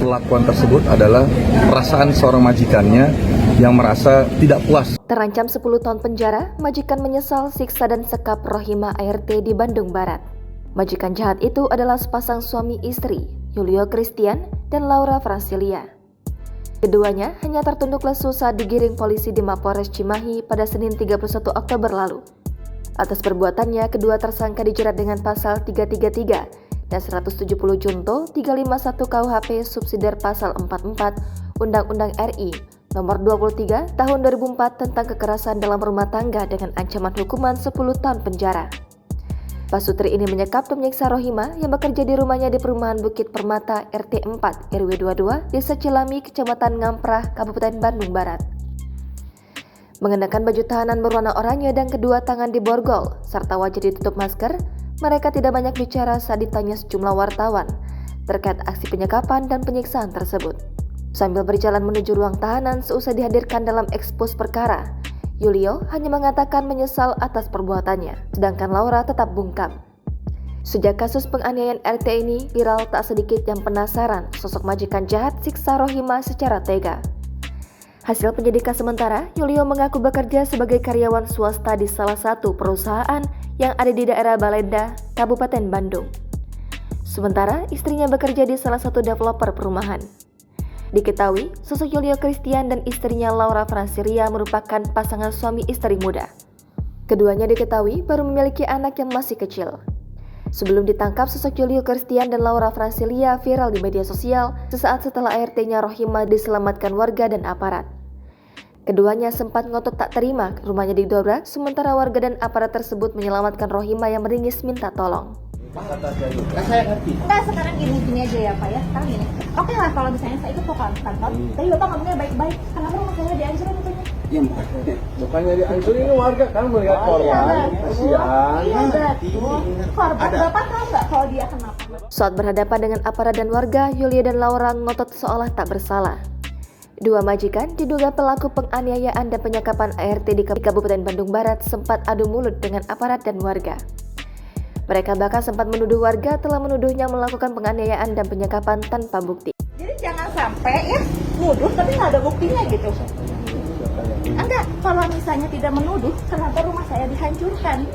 Perlakuan tersebut adalah perasaan seorang majikannya yang merasa tidak puas. Terancam 10 tahun penjara, majikan menyesal siksa dan sekap Rohimah ART di Bandung Barat. Majikan jahat itu adalah sepasang suami istri, Yulio Christian dan Laura Francilia. Keduanya hanya tertunduk lesu saat digiring polisi di Mapolres Cimahi pada Senin 31 Oktober lalu. Atas perbuatannya, kedua tersangka dijerat dengan pasal 333 dan 170 Junto 351 KUHP subsidiar pasal 44 Undang-Undang RI Nomor 23 Tahun 2004 tentang kekerasan dalam rumah tangga dengan ancaman hukuman 10 tahun penjara. Pasutri ini menyekap dan menyiksa Rohimah yang bekerja di rumahnya di perumahan Bukit Permata RT 4 RW 22 Desa Cilami, Kecamatan Ngamprah, Kabupaten Bandung Barat. Mengenakan baju tahanan berwarna oranye dan kedua tangan diborgol, serta wajah ditutup masker, mereka tidak banyak bicara saat ditanya sejumlah wartawan terkait aksi penyekapan dan penyiksaan tersebut. Sambil berjalan menuju ruang tahanan seusai dihadirkan dalam ekspos perkara, Yulio hanya mengatakan menyesal atas perbuatannya, sedangkan Laura tetap bungkam. Sejak kasus penganiayaan RT ini viral, tak sedikit yang penasaran sosok majikan jahat siksa Rohimah secara tega. Hasil penyidikan sementara, Yulio mengaku bekerja sebagai karyawan swasta di salah satu perusahaan yang ada di daerah Balenda, Kabupaten Bandung. Sementara istrinya bekerja di salah satu developer perumahan. Diketahui, sosok Yulio Christian dan istrinya Laura Francilia merupakan pasangan suami istri muda. Keduanya diketahui baru memiliki anak yang masih kecil. Sebelum ditangkap, sosok Yulio Christian dan Laura Francilia viral di media sosial sesaat setelah ART-nya Rohimah diselamatkan warga dan aparat. Keduanya sempat ngotot tak terima rumahnya didobrak, sementara warga dan aparat tersebut menyelamatkan Rohimah yang meringis minta tolong. Saya ngerti. Enggak, sekarang gini aja ya Pak ya. Sekarang gini. Oke lah kalau misalnya saya ikut ke kantor, tapi Bapak ngomongnya baik-baik. Kenapa rumah saya dihancurin itu? Ya bukannya dihancurin, ini warga kan melihat korban. Kasihan. Iya betul. Korban Bapak tahu nggak kalau dia kenapa? Saat berhadapan dengan aparat dan warga, Yulio dan Laura ngotot seolah tak bersalah. Dua majikan diduga pelaku penganiayaan dan penyekapan ART di Kabupaten Bandung Barat sempat adu mulut dengan aparat dan warga. Mereka bahkan sempat menuduh warga telah menuduhnya melakukan penganiayaan dan penyekapan tanpa bukti. Jadi jangan sampai ya nuduh tapi nggak ada buktinya gitu. Enggak, kalau misalnya tidak menuduh, kenapa rumah saya dihancurkan?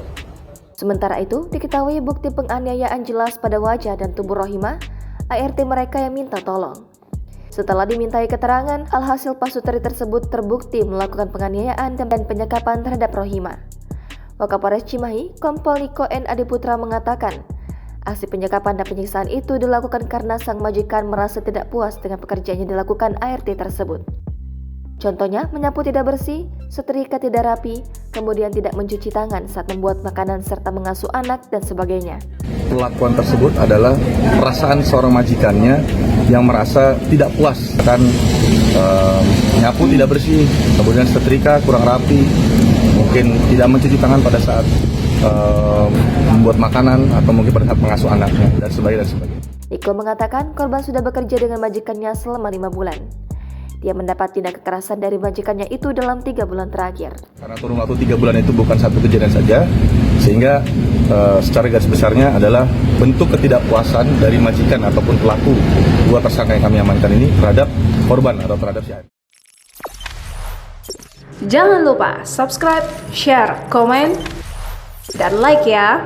Sementara itu, diketahui bukti penganiayaan jelas pada wajah dan tubuh Rohimah, ART mereka yang minta tolong. Setelah dimintai keterangan, alhasil pasutri tersebut terbukti melakukan penganiayaan dan penyekapan terhadap Rohimah. Wakapolres Cimahi, Kompol Niko N. Adiputra mengatakan, aksi penyekapan dan penyiksaan itu dilakukan karena sang majikan merasa tidak puas dengan pekerjaan yang dilakukan ART tersebut. Contohnya, menyapu tidak bersih, setrika tidak rapi, kemudian tidak mencuci tangan saat membuat makanan serta mengasuh anak dan sebagainya. Perlakuan tersebut adalah perasaan seorang majikannya yang merasa tidak puas, kan nyapu tidak bersih, kemudian setrika kurang rapi, mungkin tidak mencuci tangan pada saat membuat makanan atau mungkin pada saat mengasuh anaknya dan sebagainya. Niko mengatakan korban sudah bekerja dengan majikannya selama 5 bulan. Dia mendapat tindak kekerasan dari majikannya itu dalam 3 bulan terakhir. Karena kurun waktu 3 bulan itu bukan satu kejadian saja, sehingga secara garis besarnya adalah bentuk ketidakpuasan dari majikan ataupun pelaku dua tersangka yang kami amankan ini terhadap korban atau terhadap si. Jangan lupa subscribe, share, komen, dan like ya.